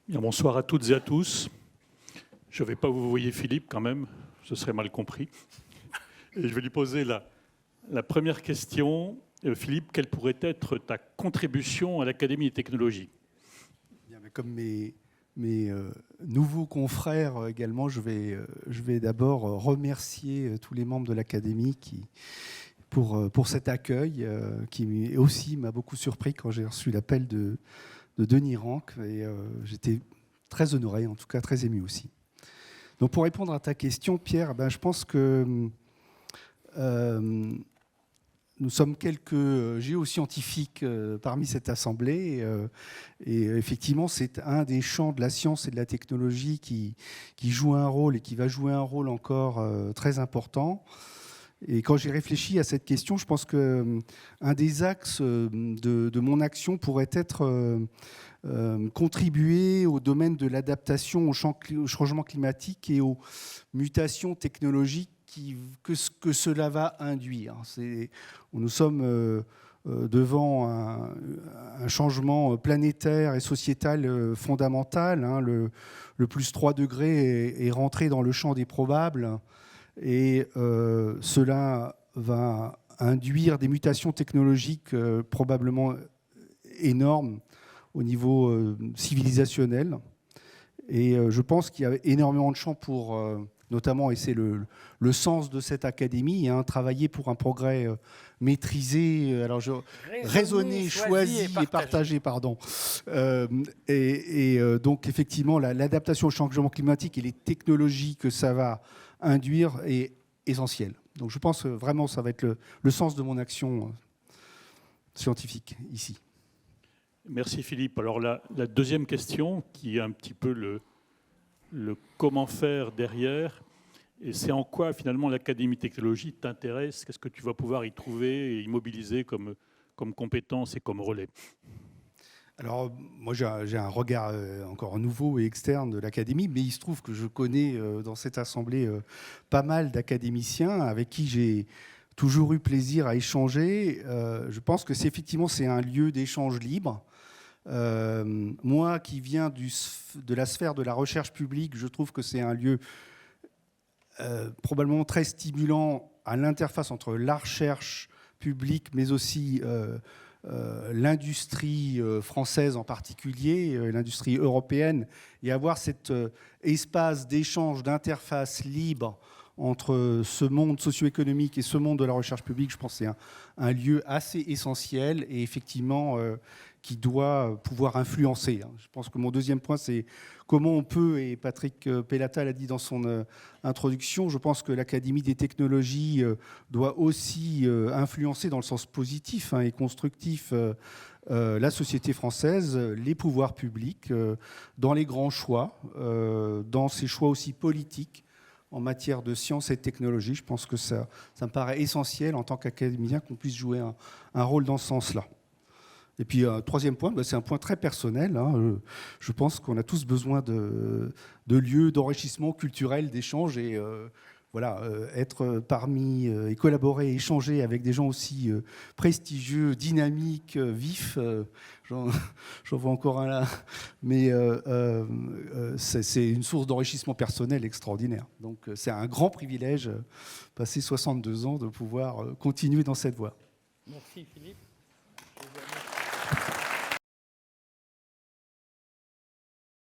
Bien, bonsoir à toutes et à tous. Je ne vais pas vous voyer Philippe quand même, ce serait mal compris. Et je vais lui poser la première question. Philippe, quelle pourrait être ta contribution à l'Académie des technologies? Bien, mais comme mes nouveaux confrères également, je vais d'abord remercier tous les membres de l'Académie pour cet accueil qui aussi m'a beaucoup surpris quand j'ai reçu l'appel de Denis Rank. Et j'étais très honoré, en tout cas très ému aussi. Donc pour répondre à ta question, Pierre, je pense que nous sommes quelques géoscientifiques parmi cette assemblée et effectivement c'est un des champs de la science et de la technologie qui joue un rôle et qui va jouer un rôle encore très important. Et quand j'ai réfléchi à cette question, je pense qu'un des axes de mon action pourrait être contribuer au domaine de l'adaptation au changement climatique et aux mutations technologiques que cela va induire. Nous sommes devant un changement planétaire et sociétal fondamental. Le plus 3 degrés est rentré dans le champ des probables et cela va induire des mutations technologiques probablement énormes au niveau civilisationnel. Et je pense qu'il y a énormément de champs pour, notamment, et c'est le sens de cette académie, travailler pour un progrès maîtrisé, raisonné, choisi et partagé. Pardon. Donc, effectivement, l'adaptation au changement climatique et les technologies que ça va induire est essentielle. Donc, je pense vraiment que ça va être le sens de mon action scientifique ici. Merci Philippe. Alors la deuxième question, qui est un petit peu le comment faire derrière, et c'est en quoi finalement l'Académie Technologie t'intéresse, qu'est-ce que tu vas pouvoir y trouver et y mobiliser comme compétences et comme relais? Alors, moi, j'ai un regard encore nouveau et externe de l'Académie, mais il se trouve que je connais dans cette assemblée pas mal d'académiciens avec qui j'ai toujours eu plaisir à échanger. Je pense que effectivement, c'est un lieu d'échange libre. Moi qui viens de la sphère de la recherche publique, je trouve que c'est un lieu probablement très stimulant à l'interface entre la recherche publique mais aussi l'industrie française en particulier, l'industrie européenne, et avoir cet espace d'échange, d'interface libre entre ce monde socio-économique et ce monde de la recherche publique. Je pense que c'est un lieu assez essentiel et effectivement qui doit pouvoir influencer. Je pense que mon deuxième point, c'est comment on peut, et Patrick Pellata l'a dit dans son introduction, je pense que l'Académie des technologies doit aussi influencer dans le sens positif et constructif la société française, les pouvoirs publics, dans les grands choix, dans ces choix aussi politiques en matière de sciences et de technologie. Je pense que ça me paraît essentiel en tant qu'académicien qu'on puisse jouer un rôle dans ce sens-là. Et puis, troisième point, c'est un point très personnel. Je pense qu'on a tous besoin de lieux d'enrichissement culturel, d'échange. Et voilà, être parmi et collaborer, échanger avec des gens aussi prestigieux, dynamiques, vifs, j'en vois encore un là, mais c'est une source d'enrichissement personnel extraordinaire. Donc, c'est un grand privilège, passé 62 ans, de pouvoir continuer dans cette voie. Merci Philippe.